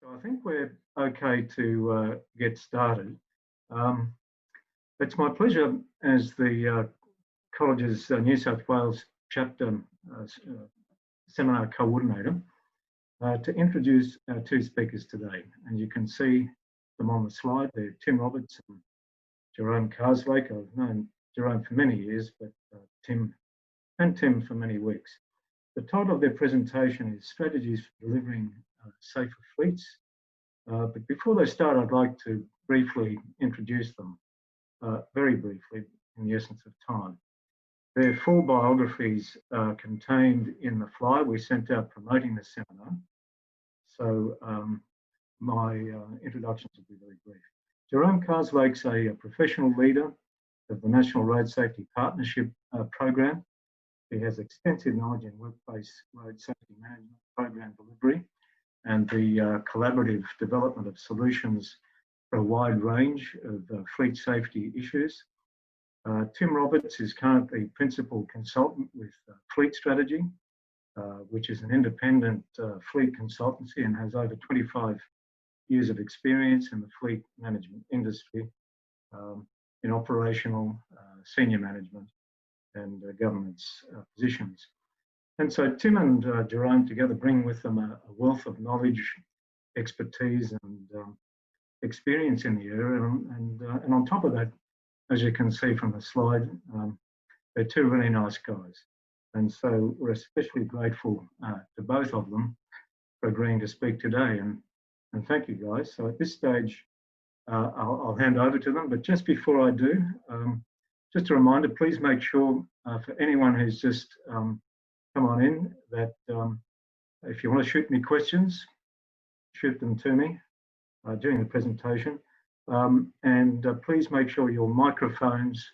So I think we're okay to get started. Um, it's my pleasure as the college's New South Wales chapter seminar coordinator to introduce our two speakers today. And you can see them on the slide. They're Tim Roberts and Jerome Carslake. I've known Jerome for many years, but Tim for many weeks. The title of their presentation is Strategies for Delivering Safer Fleets. But before they start, I'd like to briefly introduce them, very briefly, in the essence of time. Their full biographies are contained in the flyer we sent out promoting the seminar. So my introductions will be very brief. Jerome Carslake's a professional leader of the National Road Safety Partnership Program. He has extensive knowledge in workplace road safety management program delivery and the collaborative development of solutions for a wide range of fleet safety issues. Tim Roberts is currently Principal Consultant with Fleet Strategy, which is an independent fleet consultancy and has over 25 years of experience in the fleet management industry in operational, senior management and governance positions. And so Tim and Jerome together bring with them a wealth of knowledge, expertise and experience in the area. And on top of that, as you can see from the slide, they're two really nice guys. And so we're especially grateful to both of them for agreeing to speak today. And thank you guys. So at this stage, I'll hand over to them. But just before I do, just a reminder, please make sure for anyone who's just come on in that if you want to shoot me questions, shoot them to me during the presentation. And please make sure your microphones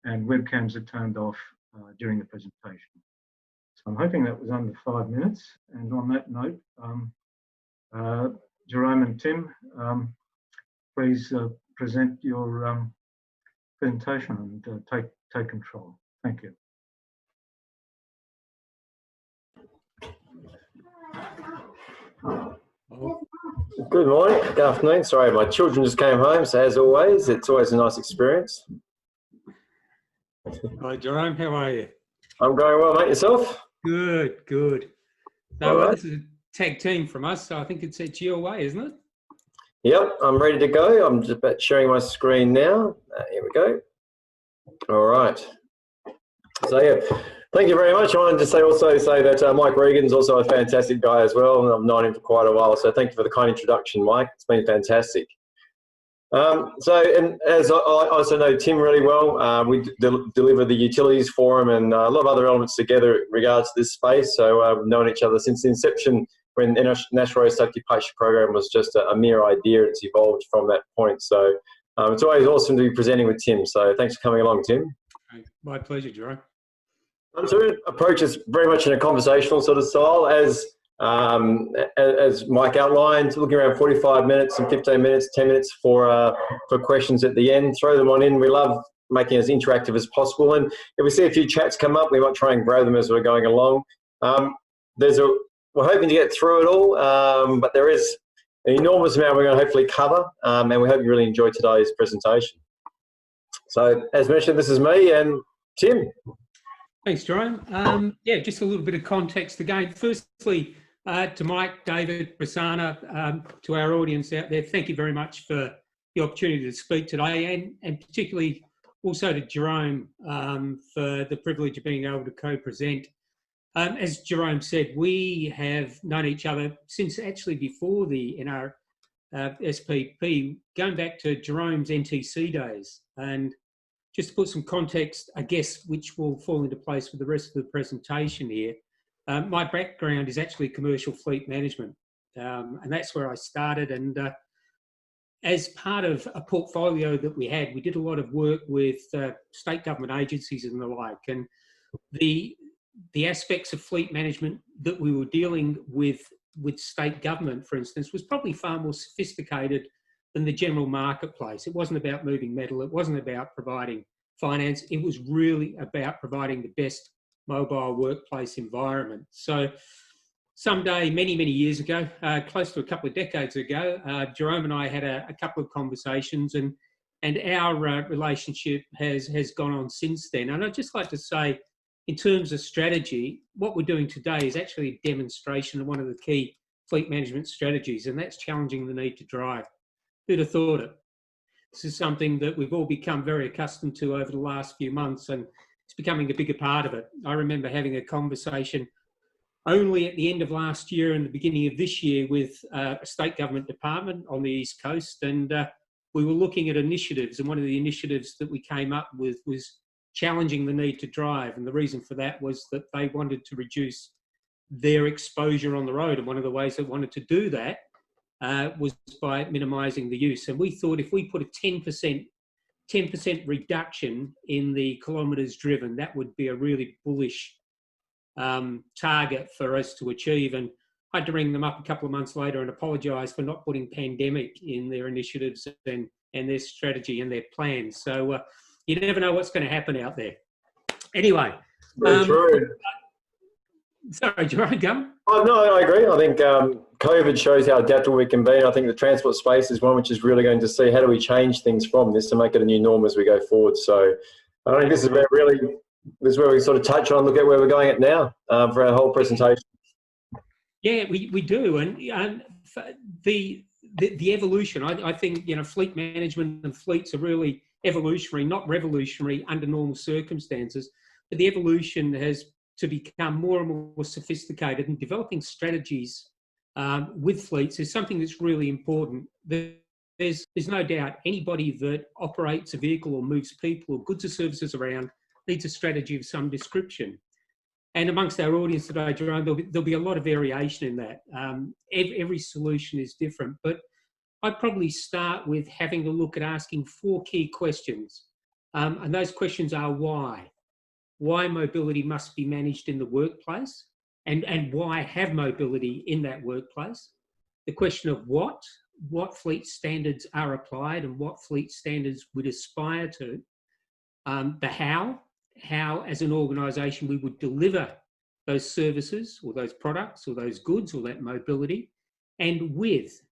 and webcams are turned off during the presentation. So I'm hoping that was under 5 minutes. And on that note, Jerome and Tim, please present your presentation and take control. Thank you. Good morning, good afternoon. Sorry, my children just came home, so as always, it's always a nice experience. Hi, Jerome, how are you? I'm going well, mate. Yourself? Good, good. No, right. This is a tag team from us, so I think it's your way, isn't it? Yep, I'm ready to go. I'm just about sharing my screen now. Here we go. All right. So, yeah, thank you very much. I wanted to also say that Mike Regan's also a fantastic guy as well, and I've known him for quite a while. So thank you for the kind introduction, Mike. It's been fantastic. And as I also know Tim really well, we deliver the utilities forum and a lot of other elements together in regards to this space. So we've known each other since the inception when the National Road Safety Partnership Program was just a mere idea. It's evolved from that point. So it's always awesome to be presenting with Tim. So thanks for coming along, Tim. My pleasure, Jerome. So we approach this very much in a conversational sort of style, as Mike outlined, looking around 45 minutes and 15 minutes, 10 minutes for questions at the end. Throw them on in. We love making it as interactive as possible. And if we see a few chats come up, we might try and grow them as we're going along. We're hoping to get through it all, but there is an enormous amount we're going to hopefully cover, and we hope you really enjoy today's presentation. So, as mentioned, this is me and Tim. Thanks, Jerome. Yeah, just a little bit of context again. Firstly, to Mike, David, Prasanna, to our audience out there, thank you very much for the opportunity to speak today, and particularly also to Jerome for the privilege of being able to co-present. As Jerome said, we have known each other since actually before the NRSPP, going back to Jerome's NTC days. And just to put some context, I guess, which will fall into place for the rest of the presentation here, my background is actually commercial fleet management, and that's where I started. And as part of a portfolio that we had, we did a lot of work with state government agencies and the like. And the aspects of fleet management that we were dealing with state government, for instance, was probably far more sophisticated than the general marketplace. It wasn't about moving metal. It wasn't about providing finance. It was really about providing the best mobile workplace environment. So someday, many, many years ago, close to a couple of decades ago, Jerome and I had a couple of conversations, and our relationship has gone on since then. And I'd just like to say, in terms of strategy, what we're doing today is actually a demonstration of one of the key fleet management strategies, and that's challenging the need to drive. Who'd have thought it? This is something that we've all become very accustomed to over the last few months, and it's becoming a bigger part of it. I remember having a conversation only at the end of last year and the beginning of this year with a state government department on the East Coast, and we were looking at initiatives, and one of the initiatives that we came up with was challenging the need to drive. And the reason for that was that they wanted to reduce their exposure on the road, and one of the ways they wanted to do that was by minimising the use. And we thought if we put a 10% reduction in the kilometres driven, that would be a really bullish target for us to achieve. And I had to ring them up a couple of months later and apologise for not putting pandemic in their initiatives and their strategy and their plans. So you never know what's going to happen out there. Anyway. True. Sorry, Jerome, go. Oh, no, I agree. I think COVID shows how adaptable we can be. I think the transport space is one which is really going to see how do we change things from this to make it a new norm as we go forward. So I think this is where we sort of touch on, look at where we're going at now for our whole presentation. Yeah, we do. And the evolution, I think, fleet management and fleets are really evolutionary, not revolutionary under normal circumstances. But the evolution has to become more and more sophisticated, and developing strategies with fleets is something that's really important. There's no doubt anybody that operates a vehicle or moves people or goods or services around needs a strategy of some description. And amongst our audience today, Jerome, there'll be a lot of variation in that. Every solution is different, but I'd probably start with having a look at asking 4 key questions. And those questions are why? Why mobility must be managed in the workplace, and why have mobility in that workplace. The question of what fleet standards are applied and what fleet standards would aspire to. The how as an organisation we would deliver those services or those products or those goods or that mobility, and with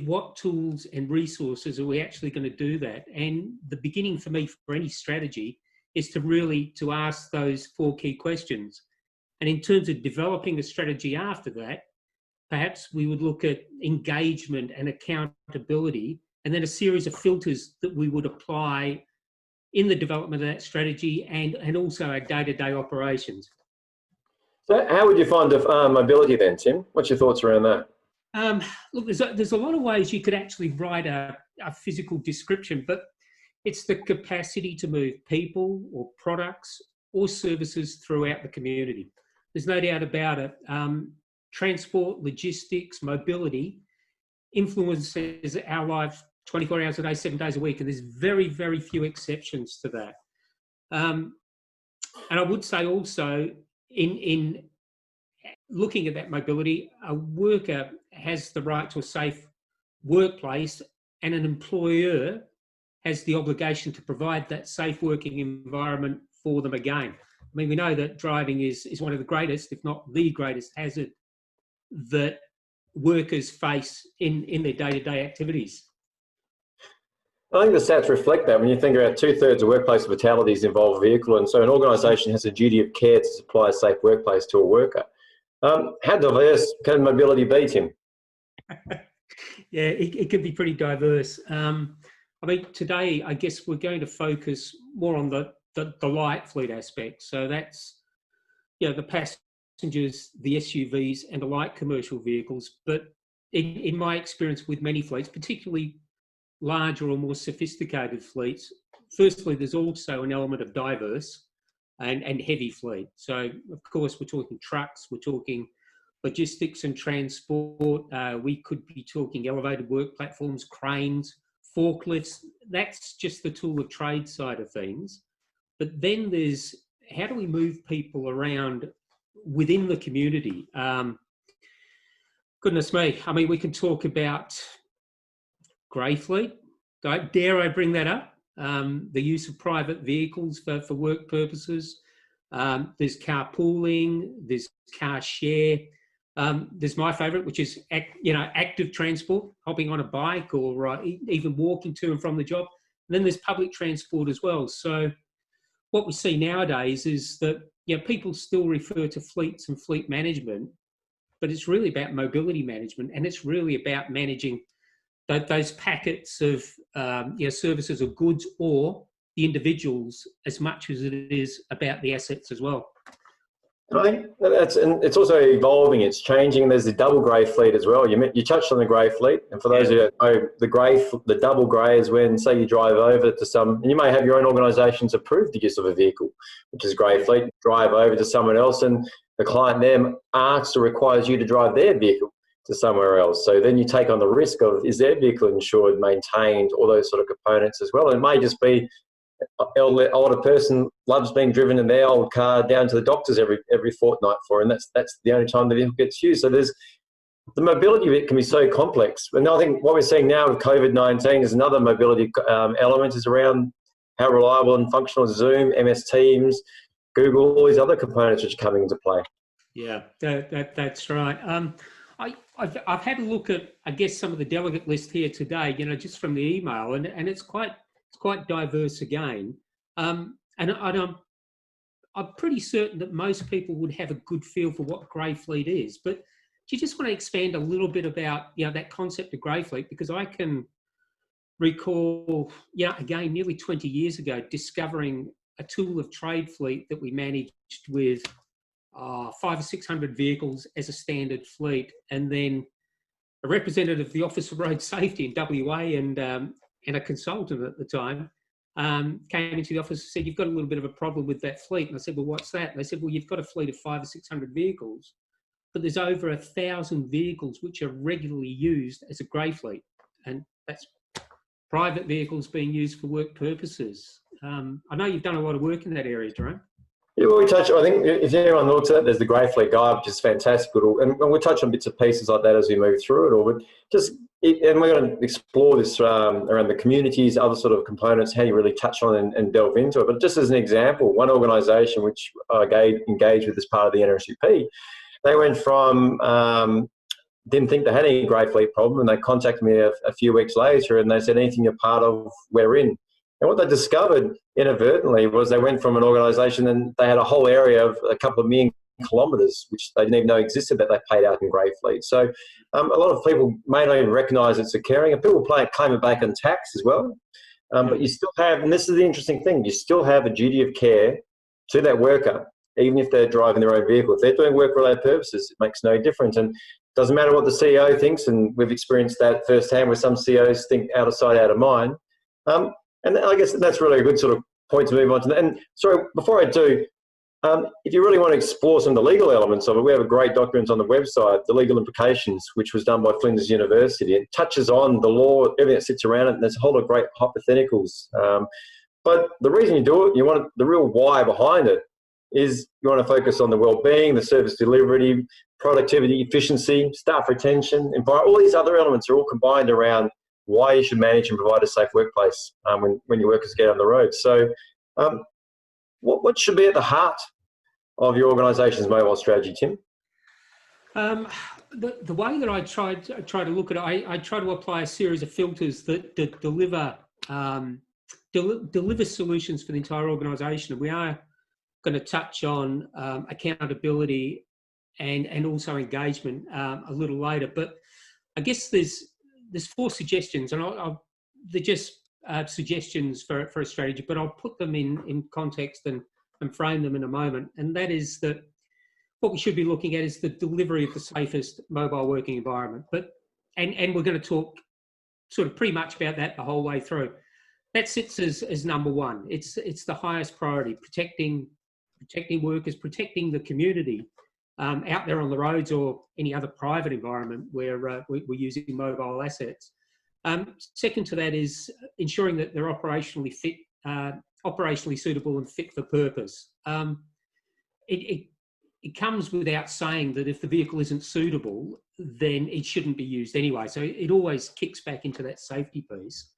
what tools and resources are we actually going to do that. And the beginning for me for any strategy is to ask those 4 key questions. And in terms of developing a strategy after that, perhaps we would look at engagement and accountability, and then a series of filters that we would apply in the development of that strategy and also our day-to-day operations. So how would you find mobility then, Tim? What's your thoughts around that? Look, there's a lot of ways you could actually write a physical description, but it's the capacity to move people or products or services throughout the community. There's no doubt about it. Transport, logistics, mobility influences our lives 24 hours a day, 7 days a week, and there's very, very few exceptions to that. And I would say also, in looking at that mobility, a worker has the right to a safe workplace, and an employer has the obligation to provide that safe working environment for them again. I mean, we know that driving is one of the greatest, if not the greatest hazard that workers face in their day-to-day activities. I think the stats reflect that. When you think about 2/3 of workplace fatalities involve vehicle, and so an organisation has a duty of care to supply a safe workplace to a worker. How diverse can mobility be, Tim? Yeah, it can be pretty diverse. I mean, today, I guess we're going to focus more on the light fleet aspect. So that's, the passengers, the SUVs and the light commercial vehicles. But in my experience with many fleets, particularly larger or more sophisticated fleets, firstly, there's also an element of diverse and heavy fleet. So, of course, we're talking trucks, we're talking logistics and transport. We could be talking elevated work platforms, cranes, forklifts. That's just the tool of trade side of things. But then there's how do we move people around within the community? Goodness me. I mean, we can talk about grey fleet. Dare I bring that up? The use of private vehicles for work purposes. There's carpooling, there's car share. There's my favourite, which is active transport, hopping on a bike or even walking to and from the job. And then there's public transport as well. So what we see nowadays is that people still refer to fleets and fleet management, but it's really about mobility management, and it's really about managing those packets of services or goods or the individuals as much as it is about the assets as well. I think and it's also evolving, it's changing. There's the double grey fleet as well. You touched on the grey fleet, and for those who don't know, the double grey is when, say, you drive over to and you may have your own organisation's approved the use of a vehicle, which is grey fleet. You drive over to someone else, and the client then asks or requires you to drive their vehicle to somewhere else. So then you take on the risk of, is their vehicle insured, maintained, all those sort of components as well. And it may just be older person loves being driven in their old car down to the doctors every fortnight for, and that's the only time the vehicle gets used. So there's the mobility of it can be so complex. And I think what we're seeing now with COVID-19 is another mobility element is around how reliable and functional is Zoom, MS Teams, Google, all these other components which are coming into play. Yeah, that's right. I've had a look at, I guess, some of the delegate list here today, just from the email, and it's quite diverse again. And I'm pretty certain that most people would have a good feel for what grey fleet is. But do you just want to expand a little bit about that concept of grey fleet? Because I can recall, again, nearly 20 years ago, discovering a tool of trade fleet that we managed with 500 or 600 vehicles as a standard fleet, and then a representative of the Office of Road Safety in WA and a consultant at the time came into the office and said, "You've got a little bit of a problem with that fleet." And I said, "Well, what's that?" And they said, "Well, you've got a fleet of 500 or 600 vehicles, but there's over 1,000 vehicles which are regularly used as a grey fleet, and that's private vehicles being used for work purposes." I know you've done a lot of work in that area, Jerome. Yeah, well, I think if anyone looks at it, there's the grey fleet guide, which is fantastic. And we'll touch on bits and pieces like that as we move through it all. But and we're going to explore this around the communities, other sort of components, how you really touch on and delve into it. But just as an example, one organisation which I engaged with as part of the NSW, they went from didn't think they had any grey fleet problem, and they contacted me a few weeks later, and they said, "Anything you're part of, we're in." And what they discovered inadvertently was they went from an organisation and they had a whole area of a couple of million kilometres, which they didn't even know existed, that they paid out in grey fleet. So a lot of people may not even recognise it's occurring, and people claim it back on tax as well. But you still have, and this is the interesting thing, you still have a duty of care to that worker, even if they're driving their own vehicle. If they're doing work-related purposes, it makes no difference. And it doesn't matter what the CEO thinks, and we've experienced that firsthand where some CEOs think out of sight, out of mind. And I guess that's really a good sort of point to move on to. And sorry, before I do, if you really want to explore some of the legal elements of it, we have a great document on the website, The Legal Implications, which was done by Flinders University. It touches on the law, everything that sits around it, and there's a whole lot of great hypotheticals. But the reason you do it, you want the real why behind it is you want to focus on the well-being, the service delivery, productivity, efficiency, staff retention, all these other elements are all combined around why you should manage and provide a safe workplace when your workers get on the road. So what should be at the heart of your organisation's mobile strategy, Tim? The way that I try to look at it, I try to apply a series of filters that deliver solutions for the entire organisation. And we are going to touch on accountability and also engagement a little later. But I guess there's 4 suggestions, and they're just suggestions for a strategy, but I'll put them in context and frame them in a moment. And that is that what we should be looking at is the delivery of the safest mobile working environment. And we're going to talk sort of pretty much about that the whole way through. That sits as number 1. It's the highest priority, protecting workers, protecting the community out there on the roads or any other private environment where we're using mobile assets. Second to that is ensuring that they're operationally suitable and fit for purpose. It comes without saying that if the vehicle isn't suitable, then it shouldn't be used anyway. So it always kicks back into that safety piece.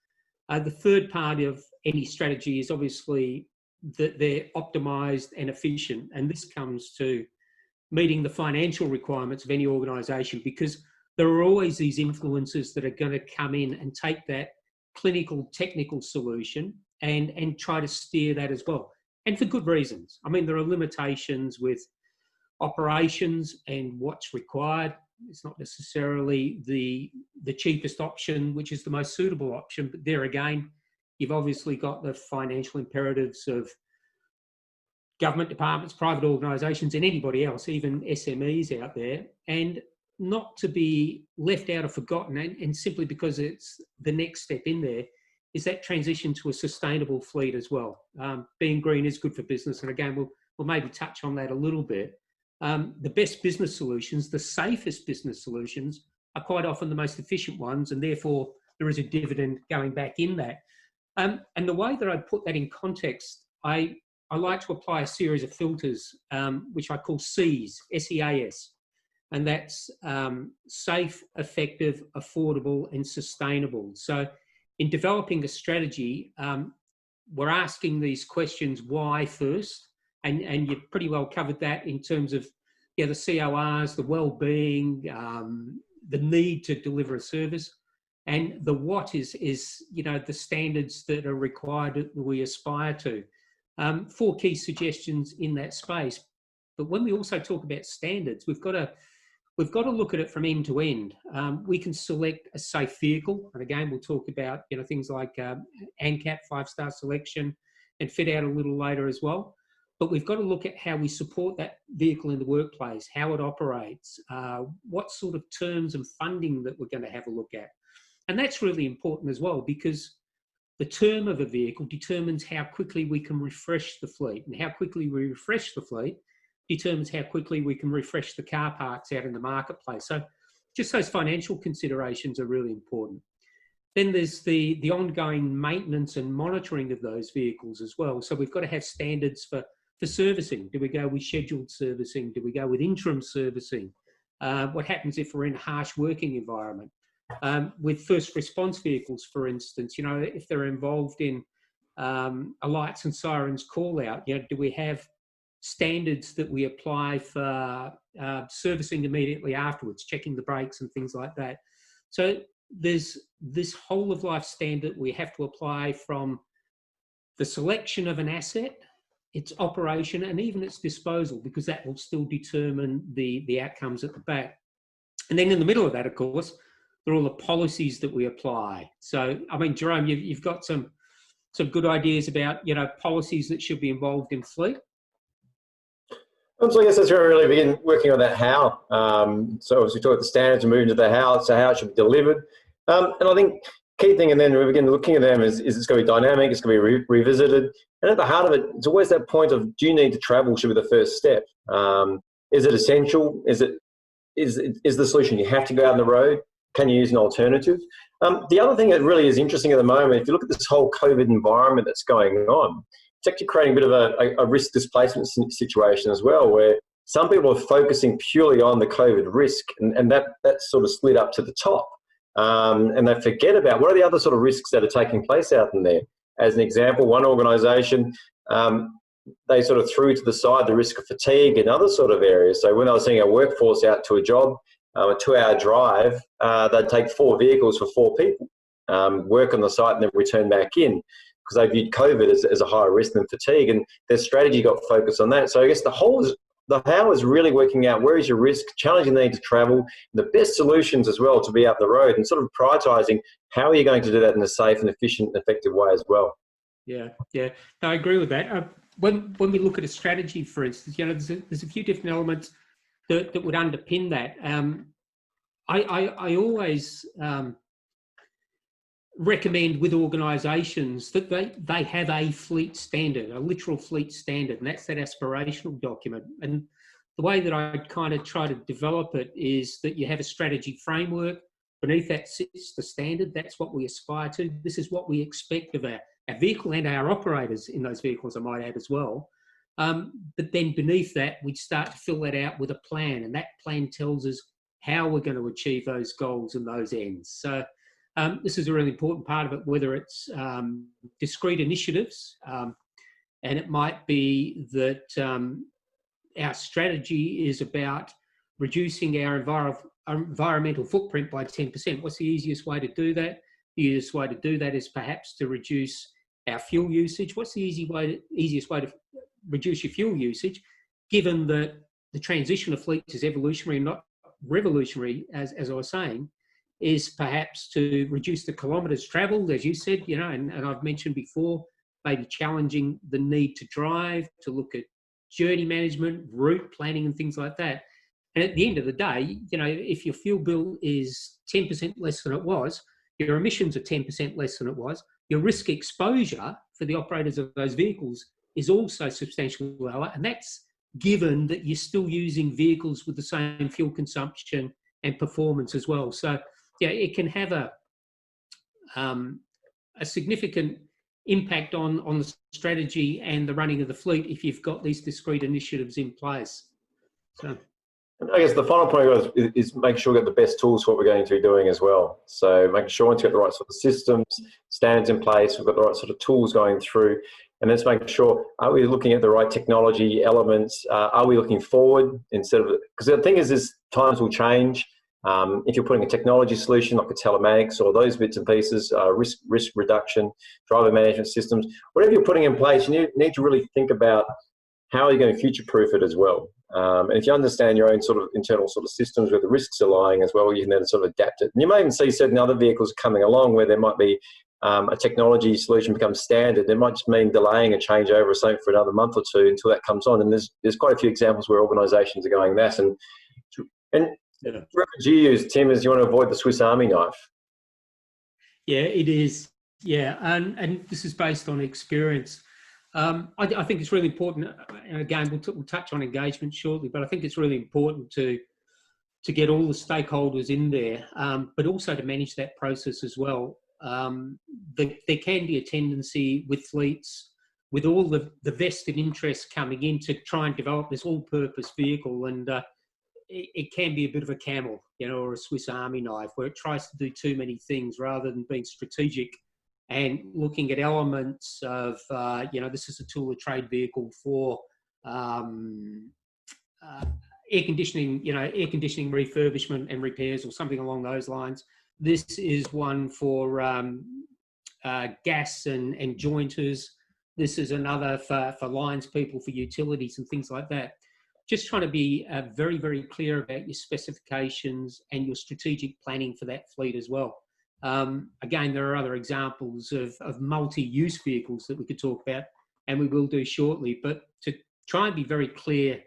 The third part of any strategy is obviously that they're optimised and efficient, and this comes to meeting the financial requirements of any organisation, because there are always these influencers that are going to come in and take that clinical, technical solution and try to steer that as well. And for good reasons. I mean, there are limitations with operations and what's required. It's not necessarily the cheapest option, which is the most suitable option. But there again, you've obviously got the financial imperatives of government departments, private organisations, and anybody else, even SMEs out there, and not to be left out or forgotten, and simply because it's the next step in there, is that transition to a sustainable fleet as well. Being green is good for business, and again, we'll maybe touch on that a little bit. The best business solutions, the safest business solutions, are quite often the most efficient ones, and therefore there is a dividend going back in that. And the way that I put that in context, I like to apply a series of filters, which I call C's, SEAS, and that's safe, effective, affordable, and sustainable. So in developing a strategy, we're asking these questions why first, and you've pretty well covered that in terms of the CORs, the well-being, the need to deliver a service, and the what is the standards that are required that we aspire to. 4 key suggestions in that space. But when we also talk about standards, we've got to look at it from end to end. We can select a safe vehicle, and again, we'll talk about things like ANCAP 5-star selection and fit out a little later as well. But we've got to look at how we support that vehicle in the workplace, how it operates, what sort of terms and funding that we're going to have a look at. And that's really important as well, because the term of a vehicle determines how quickly we can refresh the fleet, and how quickly we refresh the fleet determines how quickly we can refresh the car parks out in the marketplace. So just those financial considerations are really important. Then there's the ongoing maintenance and monitoring of those vehicles as well. So we've got to have standards for servicing. Do we go with scheduled servicing? Do we go with interim servicing? What happens if we're in a harsh working environment? With first response vehicles, for instance, if they're involved in a lights and sirens call out, do we have standards that we apply for servicing immediately afterwards, checking the brakes and things like that? So there's this whole of life standard we have to apply from the selection of an asset, its operation, and even its disposal, because that will still determine the outcomes at the back. And then in the middle of that, of course, there are all the policies that we apply. So, I mean, Jerome, you've got some good ideas about, policies that should be involved in fleet. So I guess that's where we really begin working on that how. So as we talk about the standards and moving to the how, so how it should be delivered. And I think key thing, and then we begin looking at them, is it's going to be dynamic, it's going to be revisited. And at the heart of it, it's always that point of, do you need to travel should be the first step. Is it essential? Is the solution you have to go out on the road? Can you use an alternative? The other thing that really is interesting at the moment, if you look at this whole COVID environment that's going on, it's actually creating a bit of a risk displacement situation as well, where some people are focusing purely on the COVID risk, and that's sort of slid up to the top. And they forget about what are the other sort of risks that are taking place out in there. As an example, one organisation, they sort of threw to the side the risk of fatigue and other sort of areas. So when I was seeing a workforce out to a job, a 2-hour drive, they'd take 4 vehicles for 4 people, work on the site and then return back in, because they viewed COVID as a higher risk than fatigue, and their strategy got focused on that. So I guess the how is really working out where is your risk, challenging the need to travel, the best solutions as well to be out the road, and sort of prioritising how are you going to do that in a safe and efficient and effective way as well. Yeah. No, I agree with that. When we look at a strategy, for instance, there's a few different elements that would underpin that. I always recommend with organisations that they have a fleet standard, a literal fleet standard, and that's that aspirational document. And the way that I kind of try to develop it is that you have a strategy framework. Beneath that sits the standard. That's what we aspire to. This is what we expect of our vehicle and our operators in those vehicles, I might add as well. But then beneath that, we start to fill that out with a plan, and that plan tells us how we're going to achieve those goals and those ends. So this is a really important part of it, whether it's discrete initiatives, and it might be that our strategy is about reducing our environmental footprint by 10%. What's the easiest way to do that? The easiest way to do that is perhaps to reduce our fuel usage. What's the easiest way to reduce your fuel usage, given that the transition of fleets is evolutionary, not revolutionary, as I was saying, is perhaps to reduce the kilometres travelled, as you said, you know, and I've mentioned before, maybe challenging the need to drive, to look at journey management, route planning and things like that. And at the end of the day, you know, if your fuel bill is 10% less than it was, your emissions are 10% less than it was, your risk exposure for the operators of those vehicles is also substantially lower. And that's given that you're still using vehicles with the same fuel consumption and performance as well. So, yeah, it can have a significant impact on the strategy and the running of the fleet if you've got these discrete initiatives in place. So, I guess the final point is make sure we get the best tools for what we're going to be doing as well. So making sure once you get the right sort of systems, standards in place, we've got the right sort of tools going through, and then making sure, are we looking at the right technology elements? Are we looking forward instead of, because the thing is times will change. If you're putting a technology solution like a telematics or those bits and pieces, risk reduction, driver management systems, whatever you're putting in place, you need to really think about how are you going to future-proof it as well. And if you understand your own sort of internal sort of systems where the risks are lying as well, you can then sort of adapt it. And you may even see certain other vehicles coming along where there might be a technology solution becomes standard. It might just mean delaying a changeover or something for another month or two until that comes on. And there's quite a few examples where organisations are going that. And yeah. Reference you use, Tim, is you want to avoid the Swiss Army knife. Yeah, it is. Yeah, and this is based on experience. I think it's really important, and again, we'll touch on engagement shortly, but I think it's really important to get all the stakeholders in there, but also to manage that process as well. There can be a tendency with fleets, with all the vested interests coming in, to try and develop this all-purpose vehicle, and it can be a bit of a camel, you know, or a Swiss Army knife, where it tries to do too many things rather than being strategic and looking at elements of, you know, this is a tool of trade vehicle for air conditioning, you know, air conditioning refurbishment and repairs or something along those lines. This is one for gas and jointers. This is another for lines people, for utilities and things like that. Just trying to be very, very clear about your specifications and your strategic planning for that fleet as well. Again, there are other examples of multi-use vehicles that we could talk about, and we will do shortly, but to try and be very clear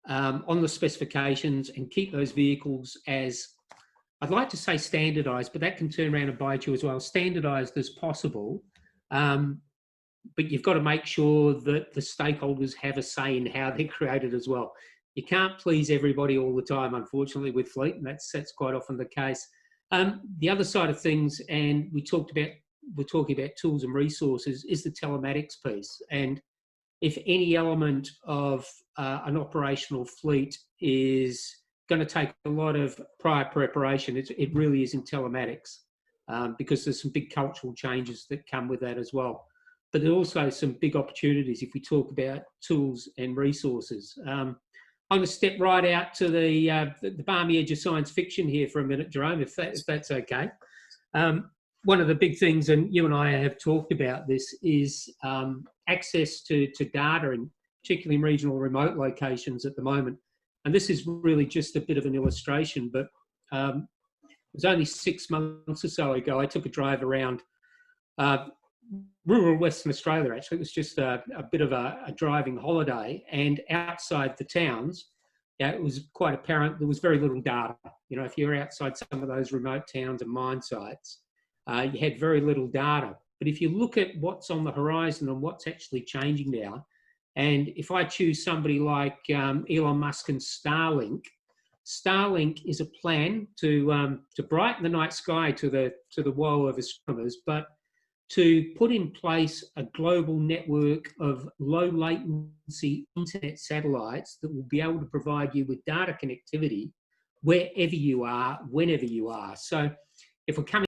on the specifications and keep those vehicles as, I'd like to say standardised, but that can turn around and bite you as well, standardised as possible, but you've got to make sure that the stakeholders have a say in how they're created as well. You can't please everybody all the time, unfortunately, with fleet, and that's quite often the case. The other side of things, and we're talking about tools and resources, is the telematics piece. And if any element of an operational fleet is going to take a lot of prior preparation, it really is in telematics, because there's some big cultural changes that come with that as well. But there's also some big opportunities if we talk about tools and resources. I'm going to step right out to the balmy edge of science fiction here for a minute, Jerome, if that's okay. One of the big things, and you and I have talked about this, is access to data, and particularly in regional remote locations at the moment. And this is really just a bit of an illustration, but it was only 6 months or so ago, I took a drive around rural Western Australia, actually. It was just a bit of a driving holiday, and outside the towns, yeah, it was quite apparent there was very little data. You know, if you're outside some of those remote towns and mine sites, you had very little data. But if you look at what's on the horizon and what's actually changing now, and if I choose somebody like Elon Musk and Starlink is a plan to brighten the night sky to the woe of astronomers, but to put in place a global network of low latency internet satellites that will be able to provide you with data connectivity wherever you are, whenever you are. So if we're coming